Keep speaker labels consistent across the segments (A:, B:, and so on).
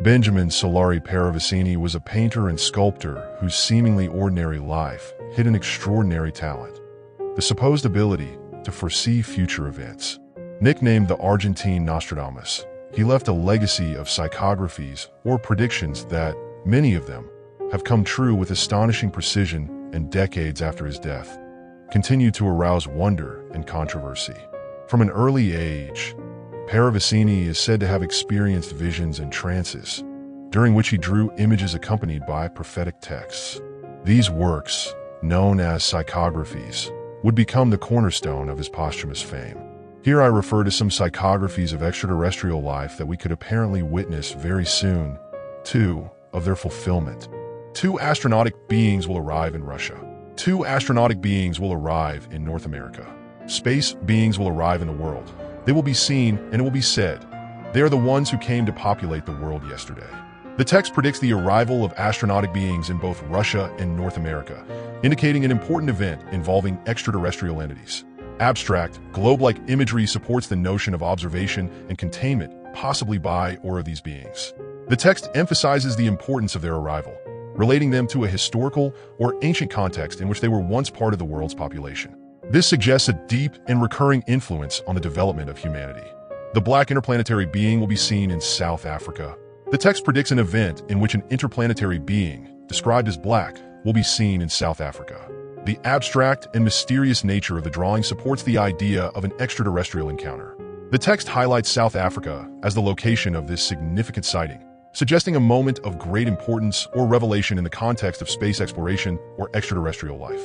A: Benjamín Solari Parravicini was a painter and sculptor whose seemingly ordinary life hid an extraordinary talent, the supposed ability to foresee future events. Nicknamed the Argentine Nostradamus, he left a legacy of psychographies or predictions that, many of them, have come true with astonishing precision and decades after his death, continue to arouse wonder and controversy. From an early age, Parravicini is said to have experienced visions and trances, during which he drew images accompanied by prophetic texts. These works, known as psychographies, would become the cornerstone of his posthumous fame. Here I refer to some psychographies of extraterrestrial life that we could apparently witness very soon. 2. Of their fulfillment. 2 astronautic beings will arrive in Russia. 2 astronautic beings will arrive in North America. Space beings will arrive in the world. They will be seen, and it will be said, they are the ones who came to populate the world yesterday. The text predicts the arrival of astronautic beings in both Russia and North America, indicating an important event involving extraterrestrial entities. Abstract, globe-like imagery supports the notion of observation and containment, possibly by or of these beings. The text emphasizes the importance of their arrival, relating them to a historical or ancient context in which they were once part of the world's population. This suggests a deep and recurring influence on the development of humanity. The black interplanetary being will be seen in South Africa. The text predicts an event in which an interplanetary being, described as black, will be seen in South Africa. The abstract and mysterious nature of the drawing supports the idea of an extraterrestrial encounter. The text highlights South Africa as the location of this significant sighting, suggesting a moment of great importance or revelation in the context of space exploration or extraterrestrial life.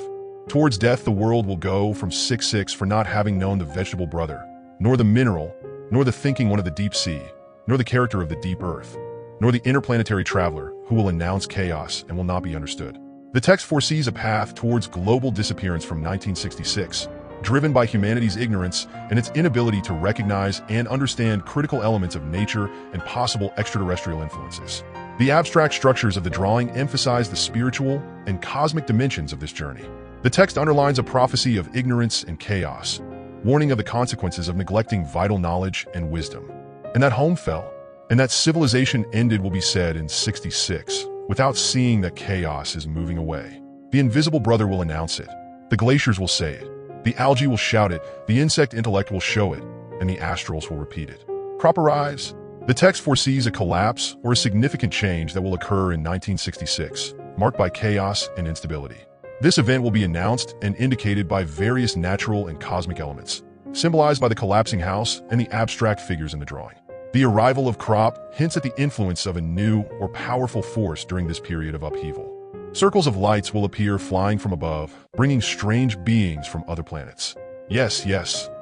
A: Towards death, the world will go from 6-6 for not having known the vegetable brother, nor the mineral, nor the thinking one of the deep sea, nor the character of the deep earth, nor the interplanetary traveler who will announce chaos and will not be understood. The text foresees a path towards global disappearance from 1966, driven by humanity's ignorance and its inability to recognize and understand critical elements of nature and possible extraterrestrial influences. The abstract structures of the drawing emphasize the spiritual and cosmic dimensions of this journey. The text underlines a prophecy of ignorance and chaos, warning of the consequences of neglecting vital knowledge and wisdom. And that home fell, and that civilization ended will be said in 66, without seeing that chaos is moving away. The invisible brother will announce it. The glaciers will say it. The algae will shout it. The insect intellect will show it. And the astrals will repeat it. Crop arrives. The text foresees a collapse or a significant change that will occur in 1966, marked by chaos and instability. This event will be announced and indicated by various natural and cosmic elements, symbolized by the collapsing house and the abstract figures in the drawing. The arrival of crop hints at the influence of a new or powerful force during this period of upheaval. Circles of lights will appear flying from above, bringing strange beings from other planets. Yes,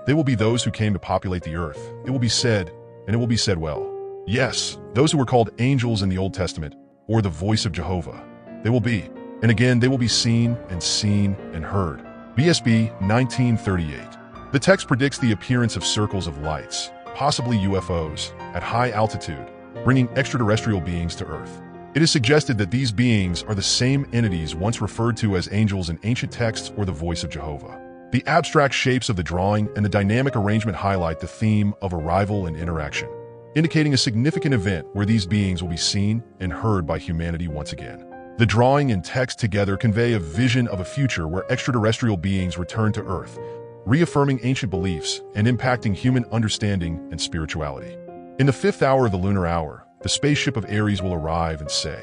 A: they will be those who came to populate the earth. It will be said, and it will be said well. Yes, those who were called angels in the Old Testament, or the voice of Jehovah. They will be, and again they will be seen and heard. BSB 1938. The text predicts the appearance of circles of lights, possibly UFOs, at high altitude, bringing extraterrestrial beings to Earth. It is suggested that these beings are the same entities once referred to as angels in ancient texts or the voice of Jehovah. The abstract shapes of the drawing and the dynamic arrangement highlight the theme of arrival and interaction, indicating a significant event where these beings will be seen and heard by humanity once again. The drawing and text together convey a vision of a future where extraterrestrial beings return to Earth, reaffirming ancient beliefs and impacting human understanding and spirituality. In the 5th hour of the lunar hour, the spaceship of Aries will arrive and say,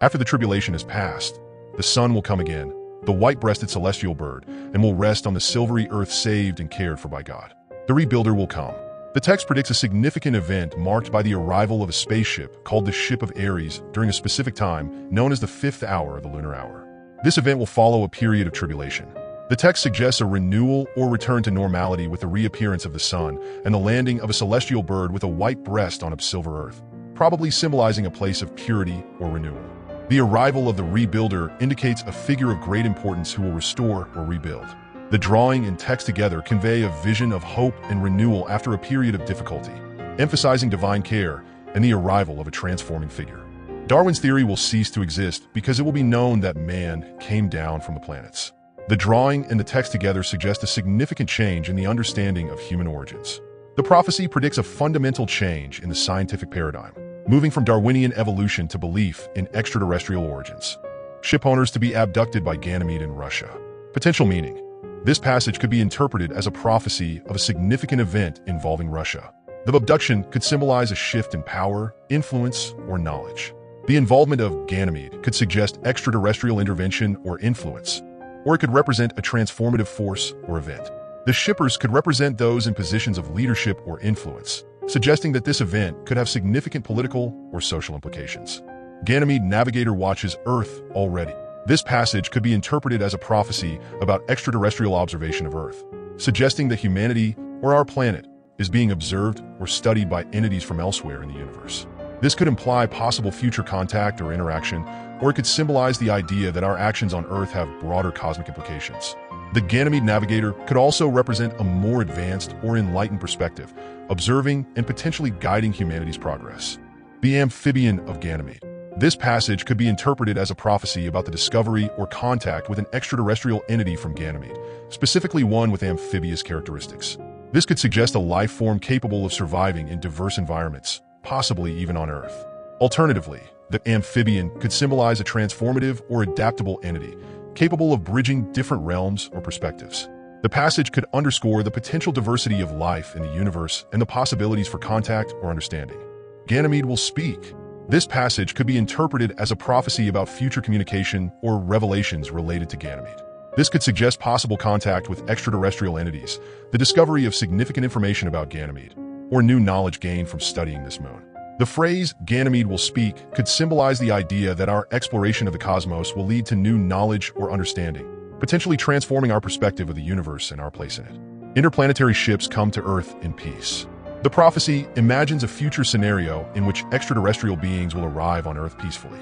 A: after the tribulation is past, the sun will come again, the white-breasted celestial bird, and will rest on the silvery earth saved and cared for by God. The rebuilder will come. The text predicts a significant event marked by the arrival of a spaceship called the Ship of Aries during a specific time known as the 5th hour of the lunar hour. This event will follow a period of tribulation. The text suggests a renewal or return to normality with the reappearance of the sun and the landing of a celestial bird with a white breast on a silver earth, probably symbolizing a place of purity or renewal. The arrival of the rebuilder indicates a figure of great importance who will restore or rebuild. The drawing and text together convey a vision of hope and renewal after a period of difficulty, emphasizing divine care and the arrival of a transforming figure. Darwin's theory will cease to exist because it will be known that man came down from the planets. The drawing and the text together suggest a significant change in the understanding of human origins. The prophecy predicts a fundamental change in the scientific paradigm, moving from Darwinian evolution to belief in extraterrestrial origins. Shipowners to be abducted by Ganymede in Russia. Potential meaning. This passage could be interpreted as a prophecy of a significant event involving Russia. The abduction could symbolize a shift in power, influence, or knowledge. The involvement of Ganymede could suggest extraterrestrial intervention or influence, or it could represent a transformative force or event. The shippers could represent those in positions of leadership or influence, suggesting that this event could have significant political or social implications. Ganymede navigator watches Earth already. This passage could be interpreted as a prophecy about extraterrestrial observation of Earth, suggesting that humanity, or our planet, is being observed or studied by entities from elsewhere in the universe. This could imply possible future contact or interaction, or it could symbolize the idea that our actions on Earth have broader cosmic implications. The Ganymede navigator could also represent a more advanced or enlightened perspective, observing and potentially guiding humanity's progress. The amphibian of Ganymede. This passage could be interpreted as a prophecy about the discovery or contact with an extraterrestrial entity from Ganymede, specifically one with amphibious characteristics. This could suggest a life form capable of surviving in diverse environments, possibly even on Earth. Alternatively, the amphibian could symbolize a transformative or adaptable entity, capable of bridging different realms or perspectives. The passage could underscore the potential diversity of life in the universe and the possibilities for contact or understanding. Ganymede will speak. This passage could be interpreted as a prophecy about future communication or revelations related to Ganymede. This could suggest possible contact with extraterrestrial entities, the discovery of significant information about Ganymede, or new knowledge gained from studying this moon. The phrase, Ganymede will speak, could symbolize the idea that our exploration of the cosmos will lead to new knowledge or understanding, potentially transforming our perspective of the universe and our place in it. Interplanetary ships come to Earth in peace. The prophecy imagines a future scenario in which extraterrestrial beings will arrive on Earth peacefully.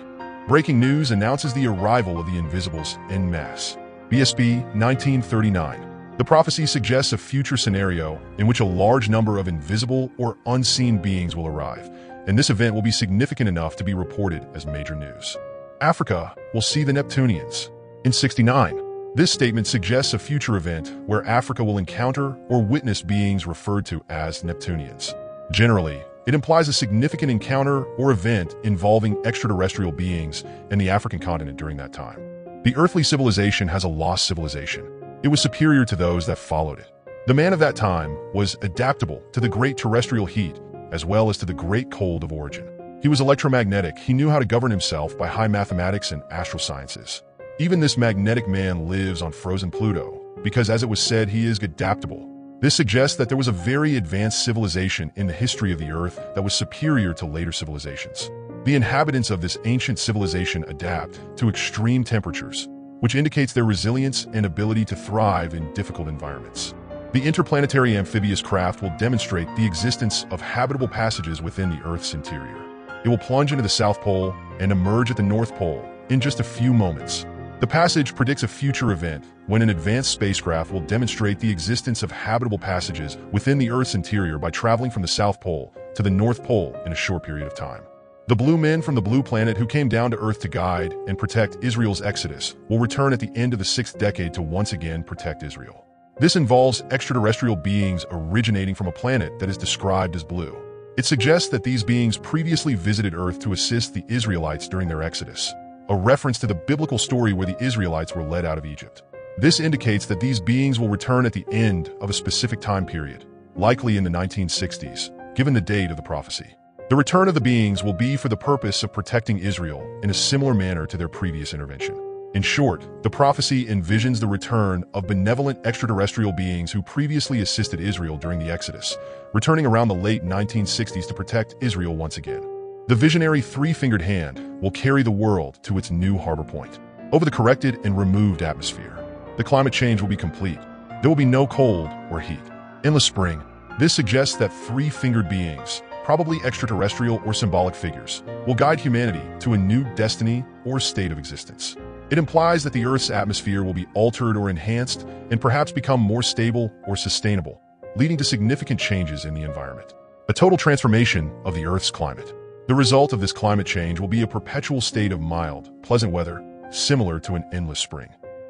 A: Breaking news announces the arrival of the Invisibles en masse. BSB 1939. The prophecy suggests a future scenario in which a large number of invisible or unseen beings will arrive, and this event will be significant enough to be reported as major news. Africa will see the Neptunians. In 69, this statement suggests a future event where Africa will encounter or witness beings referred to as Neptunians. Generally, it implies a significant encounter or event involving extraterrestrial beings and the African continent during that time. The earthly civilization has a lost civilization. It was superior to those that followed it. The man of that time was adaptable to the great terrestrial heat as well as to the great cold of origin. He was electromagnetic. He knew how to govern himself by high mathematics and astral sciences. Even this magnetic man lives on frozen Pluto, because as it was said, he is adaptable. This suggests that there was a very advanced civilization in the history of the Earth that was superior to later civilizations. The inhabitants of this ancient civilization adapt to extreme temperatures, which indicates their resilience and ability to thrive in difficult environments. The interplanetary amphibious craft will demonstrate the existence of habitable passages within the Earth's interior. It will plunge into the South Pole and emerge at the North Pole in just a few moments. The passage predicts a future event when an advanced spacecraft will demonstrate the existence of habitable passages within the Earth's interior by traveling from the South Pole to the North Pole in a short period of time. The blue men from the blue planet who came down to Earth to guide and protect Israel's exodus will return at the end of the 6th decade to once again protect Israel. This involves extraterrestrial beings originating from a planet that is described as blue. It suggests that these beings previously visited Earth to assist the Israelites during their exodus, a reference to the biblical story where the Israelites were led out of Egypt. This indicates that these beings will return at the end of a specific time period, likely in the 1960s, given the date of the prophecy. The return of the beings will be for the purpose of protecting Israel in a similar manner to their previous intervention. In short, the prophecy envisions the return of benevolent extraterrestrial beings who previously assisted Israel during the Exodus, returning around the late 1960s to protect Israel once again. The visionary three-fingered hand will carry the world to its new harbor point. Over the corrected and removed atmosphere, the climate change will be complete. There will be no cold or heat. Endless spring. This suggests that three-fingered beings, probably extraterrestrial or symbolic figures, will guide humanity to a new destiny or state of existence. It implies that the Earth's atmosphere will be altered or enhanced and perhaps become more stable or sustainable, leading to significant changes in the environment. A total transformation of the Earth's climate. The result of this climate change will be a perpetual state of mild, pleasant weather, similar to an endless spring.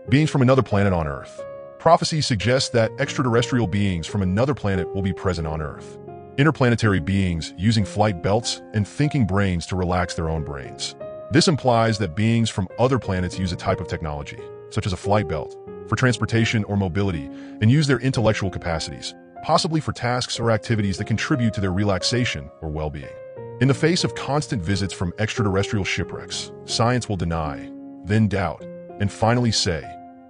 A: Beings from another planet on Earth. Prophecy suggests that extraterrestrial beings from another planet will be present on Earth. interplanetary beings using flight belts and thinking brains to relax their own brains. This implies that beings from other planets use a type of technology, such as a flight belt, for transportation or mobility, and use their intellectual capacities, possibly for tasks or activities that contribute to their relaxation or well-being. In the face of constant visits from extraterrestrial shipwrecks, science will deny, then doubt, and finally say,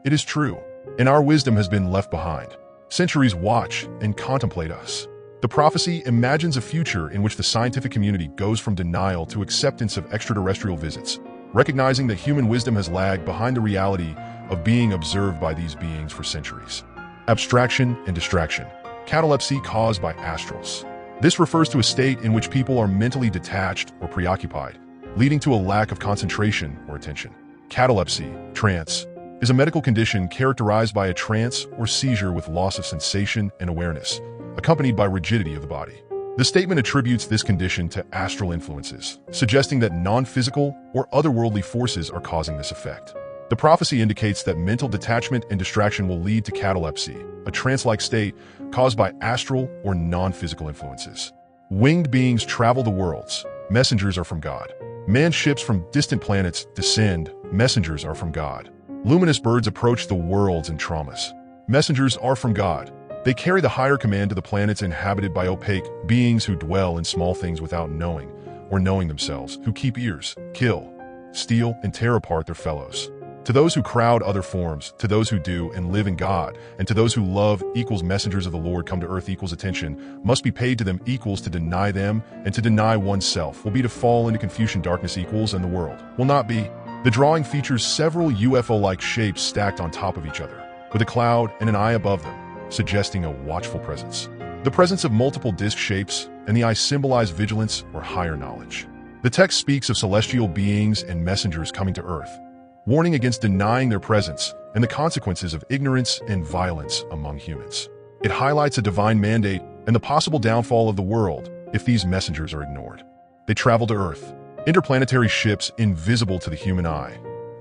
A: "It is true, and our wisdom has been left behind." Centuries watch and contemplate us. The prophecy imagines a future in which the scientific community goes from denial to acceptance of extraterrestrial visits, recognizing that human wisdom has lagged behind the reality of being observed by these beings for centuries. Abstraction and distraction. Catalepsy caused by astrals. This refers to a state in which people are mentally detached or preoccupied, leading to a lack of concentration or attention. Catalepsy, trance, is a medical condition characterized by a trance or seizure with loss of sensation and awareness, accompanied by rigidity of the body. The statement attributes this condition to astral influences, suggesting that non-physical or otherworldly forces are causing this effect. The prophecy indicates that mental detachment and distraction will lead to catalepsy, a trance-like state caused by astral or non-physical influences. Winged beings travel the worlds. Messengers are from God. Manned ships from distant planets descend. Messengers are from God. Luminous birds approach the worlds in traumas. Messengers are from God. They carry the higher command to the planets inhabited by opaque beings who dwell in small things without knowing or knowing themselves, who keep ears, kill, steal, and tear apart their fellows. To those who crowd other forms, to those who do and live in God, and to those who love equals messengers of the Lord come to earth equals attention, must be paid to them equals to deny them, and to deny oneself will be to fall into confusion darkness equals and the world will not be. The drawing features several UFO-like shapes stacked on top of each other, with a cloud and an eye above them, suggesting a watchful presence. The presence of multiple disc shapes and the eye symbolize vigilance or higher knowledge. The text speaks of celestial beings and messengers coming to earth, warning against denying their presence and the consequences of ignorance and violence among humans. It highlights a divine mandate and the possible downfall of the world if these messengers are ignored. They travel to Earth, interplanetary ships invisible to the human eye.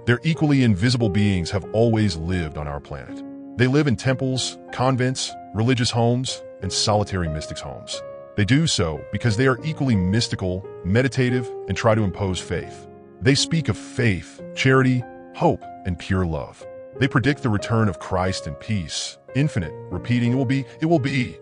A: Their equally invisible beings have always lived on our planet. They live in temples, convents, religious homes, and solitary mystics' homes. They do so because they are equally mystical, meditative, and try to impose faith. They speak of faith, charity, hope, and pure love. They predict the return of Christ and peace, infinite, repeating, "It will be, it will be."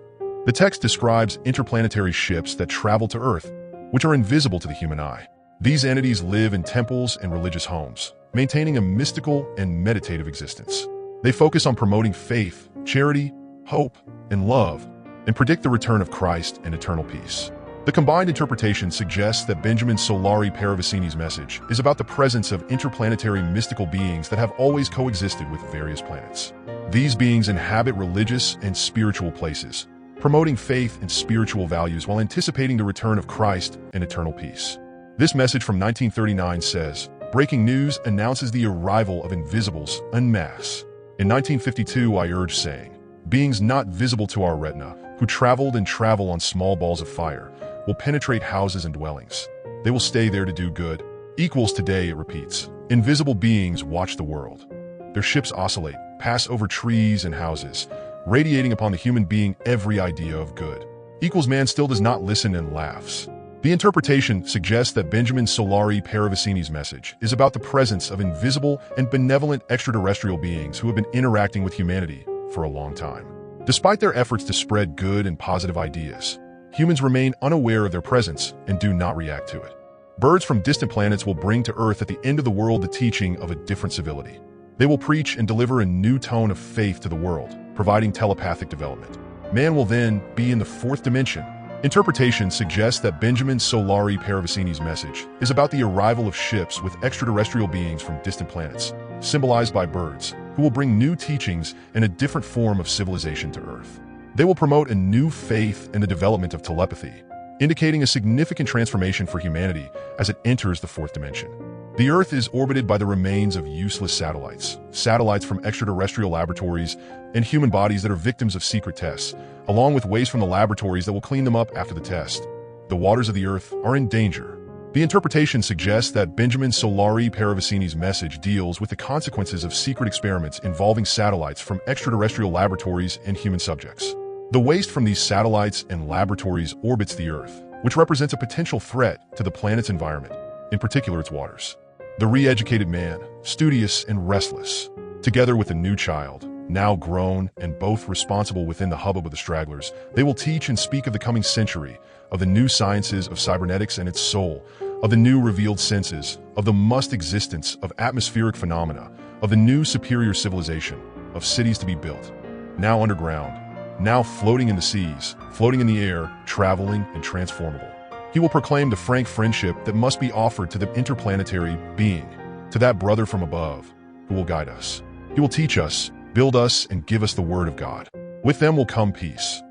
A: The text describes interplanetary ships that travel to Earth, which are invisible to the human eye. These entities live in temples and religious homes, maintaining a mystical and meditative existence. They focus on promoting faith, charity, hope, and love, and predict the return of Christ and eternal peace. The combined interpretation suggests that Benjamín Solari Parravicini's message is about the presence of interplanetary mystical beings that have always coexisted with various planets. These beings inhabit religious and spiritual places, promoting faith and spiritual values while anticipating the return of Christ and eternal peace. This message from 1939 says, "Breaking news announces the arrival of invisibles en masse." In 1952, I urge saying, "Beings not visible to our retina, who traveled and travel on small balls of fire, will penetrate houses and dwellings. They will stay there to do good." Equals today, it repeats. Invisible beings watch the world. Their ships oscillate, pass over trees and houses, radiating upon the human being every idea of good. Equals man still does not listen and laughs. The interpretation suggests that Benjamín Solari Parravicini's message is about the presence of invisible and benevolent extraterrestrial beings who have been interacting with humanity for a long time. Despite their efforts to spread good and positive ideas, humans remain unaware of their presence and do not react to it. Birds from distant planets will bring to Earth at the end of the world the teaching of a different civility. They will preach and deliver a new tone of faith to the world, providing telepathic development. Man will then be in the fourth dimension. Interpretation suggests that Benjamín Solari Parravicini's message is about the arrival of ships with extraterrestrial beings from distant planets, symbolized by birds, who will bring new teachings and a different form of civilization to Earth. They will promote a new faith and the development of telepathy, indicating a significant transformation for humanity as it enters the fourth dimension. The Earth is orbited by the remains of useless satellites from extraterrestrial laboratories and human bodies that are victims of secret tests, along with waste from the laboratories that will clean them up after the test. The waters of the Earth are in danger. The interpretation suggests that Benjamín Solari Parravicini's message deals with the consequences of secret experiments involving satellites from extraterrestrial laboratories and human subjects. The waste from these satellites and laboratories orbits the Earth, which represents a potential threat to the planet's environment, in particular its waters. The re-educated man, studious and restless, together with a new child, now grown and both responsible within the hubbub of the stragglers, they will teach and speak of the coming century, of the new sciences of cybernetics and its soul, of the new revealed senses, of the must existence of atmospheric phenomena, of the new superior civilization, of cities to be built, now underground, now floating in the seas, floating in the air, traveling and transformable. He will proclaim the frank friendship that must be offered to the interplanetary being, to that brother from above, who will guide us. He will teach us, build us, and give us the word of God. With them will come peace.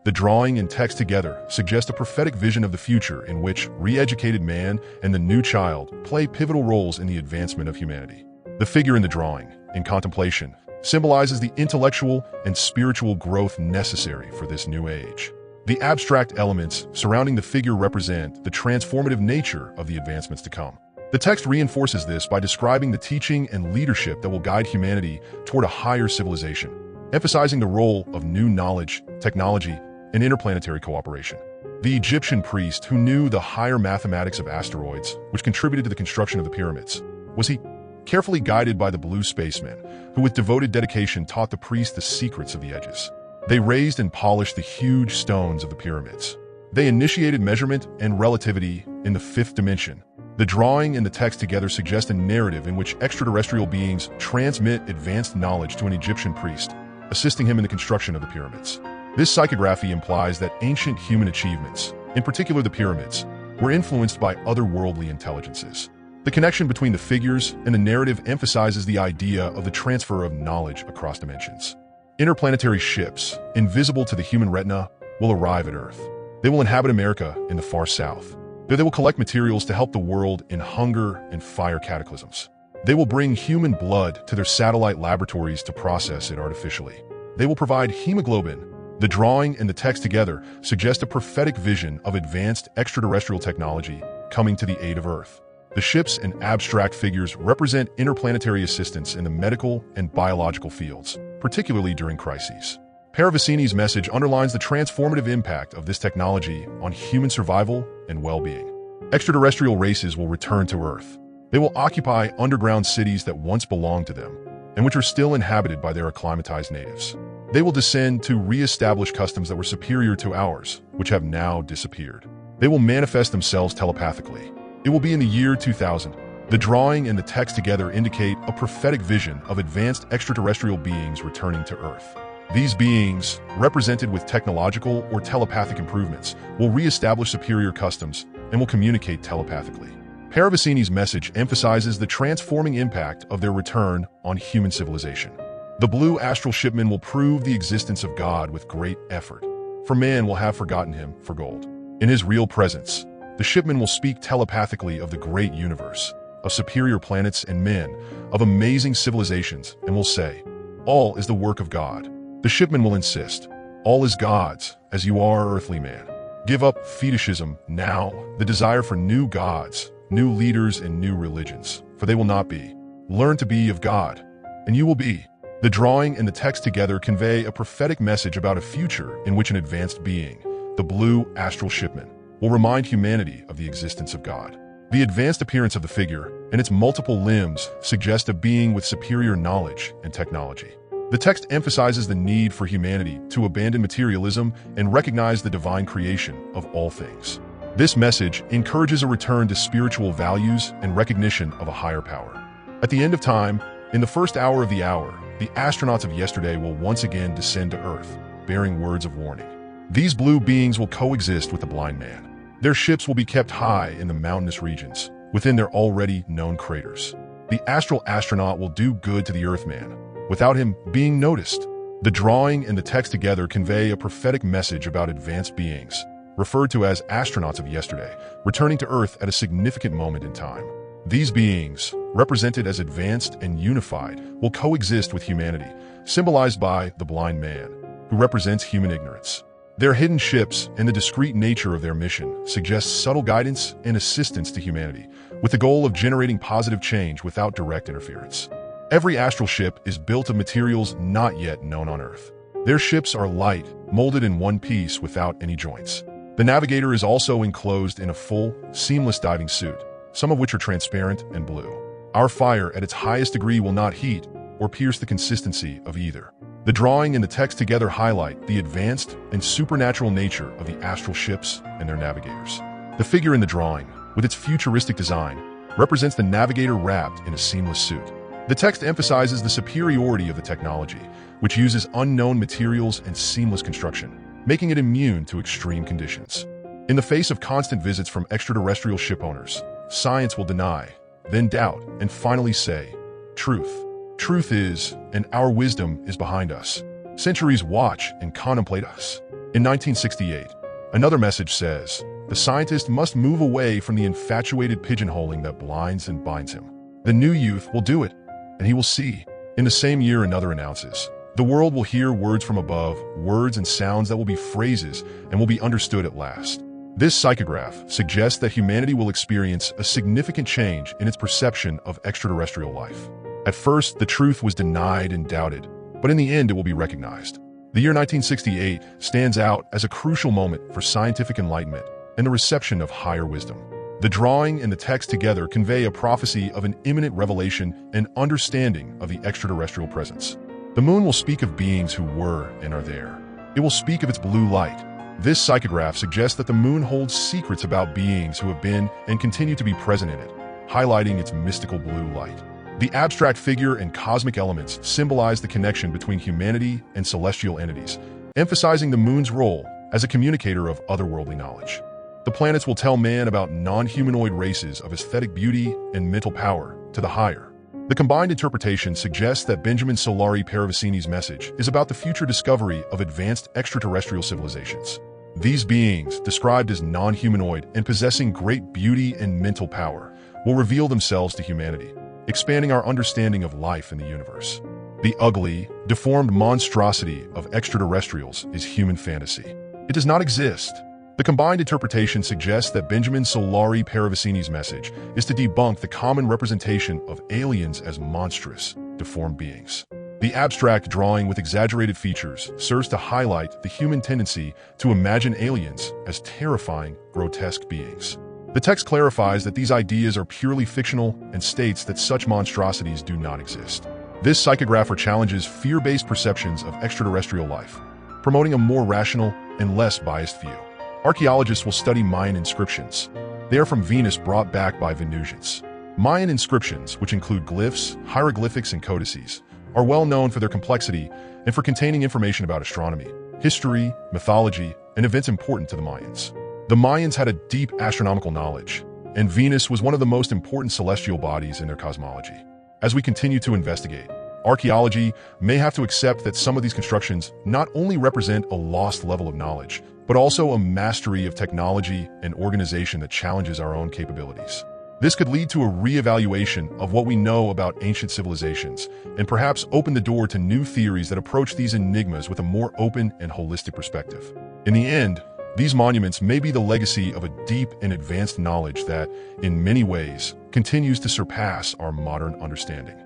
A: The drawing and text together suggest a prophetic vision of the future in which re-educated man and the new child play pivotal roles in the advancement of humanity. The figure in the drawing, in contemplation, symbolizes the intellectual and spiritual growth necessary for this new age. The abstract elements surrounding the figure represent the transformative nature of the advancements to come. The text reinforces this by describing the teaching and leadership that will guide humanity toward a higher civilization, emphasizing the role of new knowledge, technology, and interplanetary cooperation. The Egyptian priest who knew the higher mathematics of asteroids, which contributed to the construction of the pyramids, was he carefully guided by the blue spacemen, who with devoted dedication taught the priest the secrets of the edges. They raised and polished the huge stones of the pyramids. They initiated measurement and relativity in the fifth dimension. The drawing and the text together suggest a narrative in which extraterrestrial beings transmit advanced knowledge to an Egyptian priest, assisting him in the construction of the pyramids. This psychography implies that ancient human achievements, in particular the pyramids, were influenced by otherworldly intelligences. The connection between the figures and the narrative emphasizes the idea of the transfer of knowledge across dimensions. Interplanetary ships, invisible to the human retina, will arrive at Earth. They will inhabit America in the far south. There they will collect materials to help the world in hunger and fire cataclysms. They will bring human blood to their satellite laboratories to process it artificially. They will provide hemoglobin. The drawing and the text together suggest a prophetic vision of advanced extraterrestrial technology coming to the aid of Earth. The ships and abstract figures represent interplanetary assistance in the medical and biological fields, particularly during crises. Parravicini's message underlines the transformative impact of this technology on human survival and well-being. Extraterrestrial races will return to Earth. They will occupy underground cities that once belonged to them, and which are still inhabited by their acclimatized natives. They will descend to re-establish customs that were superior to ours, which have now disappeared. They will manifest themselves telepathically. It will be in the year 2000. The drawing and the text together indicate a prophetic vision of advanced extraterrestrial beings returning to Earth. These beings, represented with technological or telepathic improvements, will re-establish superior customs and will communicate telepathically. Parravicini's message emphasizes the transforming impact of their return on human civilization. The blue astral shipmen will prove the existence of God with great effort, for man will have forgotten him for gold. In his real presence, the shipmen will speak telepathically of the great universe, of superior planets and men, of amazing civilizations, and will say, "All is the work of God." The shipmen will insist, "All is God's, as you are, earthly man." Give up fetishism now, the desire for new gods, new leaders, and new religions, for they will not be. Learn to be of God, and you will be. The drawing and the text together convey a prophetic message about a future in which an advanced being, the blue astral shipman, will remind humanity of the existence of God. The advanced appearance of the figure and its multiple limbs suggest a being with superior knowledge and technology. The text emphasizes the need for humanity to abandon materialism and recognize the divine creation of all things. This message encourages a return to spiritual values and recognition of a higher power. At the end of time, in the first hour of the hour, the astronauts of yesterday will once again descend to Earth, bearing words of warning. These blue beings will coexist with the blind man. Their ships will be kept high in the mountainous regions, within their already known craters. The astral astronaut will do good to the Earthman, without him being noticed. The drawing and the text together convey a prophetic message about advanced beings, referred to as astronauts of yesterday, returning to Earth at a significant moment in time. These beings, represented as advanced and unified, will coexist with humanity, symbolized by the blind man, who represents human ignorance. Their hidden ships and the discreet nature of their mission suggest subtle guidance and assistance to humanity, with the goal of generating positive change without direct interference. Every astral ship is built of materials not yet known on Earth. Their ships are light, molded in one piece without any joints. The navigator is also enclosed in a full, seamless diving suit, some of which are transparent and blue. Our fire at its highest degree will not heat or pierce the consistency of either. The drawing and the text together highlight the advanced and supernatural nature of the astral ships and their navigators. The figure in the drawing, with its futuristic design, represents the navigator wrapped in a seamless suit. The text emphasizes the superiority of the technology, which uses unknown materials and seamless construction, making it immune to extreme conditions. In the face of constant visits from extraterrestrial ship owners, science will deny, then doubt, and finally say, truth. Truth is, and our wisdom is behind us. Centuries watch and contemplate us. In 1968, another message says, the scientist must move away from the infatuated pigeonholing that blinds and binds him. The new youth will do it, and he will see. In the same year, another announces, the world will hear words from above, words and sounds that will be phrases and will be understood at last. This psychograph suggests that humanity will experience a significant change in its perception of extraterrestrial life. At first, the truth was denied and doubted, but in the end it will be recognized. The year 1968 stands out as a crucial moment for scientific enlightenment and the reception of higher wisdom. The drawing and the text together convey a prophecy of an imminent revelation and understanding of the extraterrestrial presence. The moon will speak of beings who were and are there. It will speak of its blue light. This psychograph suggests that the moon holds secrets about beings who have been and continue to be present in it, highlighting its mystical blue light. The abstract figure and cosmic elements symbolize the connection between humanity and celestial entities, emphasizing the moon's role as a communicator of otherworldly knowledge. The planets will tell man about non-humanoid races of aesthetic beauty and mental power to the higher. The combined interpretation suggests that Benjamín Solari Parravicini's message is about the future discovery of advanced extraterrestrial civilizations. These beings, described as non-humanoid and possessing great beauty and mental power, will reveal themselves to humanity, expanding our understanding of life in the universe. The ugly, deformed monstrosity of extraterrestrials is human fantasy. It does not exist. The combined interpretation suggests that Benjamín Solari Parravicini's message is to debunk the common representation of aliens as monstrous, deformed beings. The abstract drawing with exaggerated features serves to highlight the human tendency to imagine aliens as terrifying, grotesque beings. The text clarifies that these ideas are purely fictional and states that such monstrosities do not exist. This psychographer challenges fear-based perceptions of extraterrestrial life, promoting a more rational and less biased view. Archaeologists will study Mayan inscriptions. They are from Venus brought back by Venusians. Mayan inscriptions, which include glyphs, hieroglyphics, and codices, are well known for their complexity and for containing information about astronomy, history, mythology, and events important to the Mayans. The Mayans had a deep astronomical knowledge, and Venus was one of the most important celestial bodies in their cosmology. As we continue to investigate, archaeology may have to accept that some of these constructions not only represent a lost level of knowledge, but also a mastery of technology and organization that challenges our own capabilities. This could lead to a re-evaluation of what we know about ancient civilizations, and perhaps open the door to new theories that approach these enigmas with a more open and holistic perspective. In the end, these monuments may be the legacy of a deep and advanced knowledge that, in many ways, continues to surpass our modern understanding.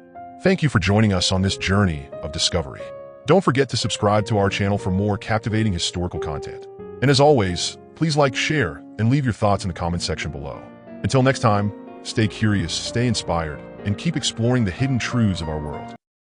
A: Thank you for joining us on this journey of discovery. Don't forget to subscribe to our channel for more captivating historical content. And as always, please like, share, and leave your thoughts in the comment section below. Until next time, stay curious, stay inspired, and keep exploring the hidden truths of our world.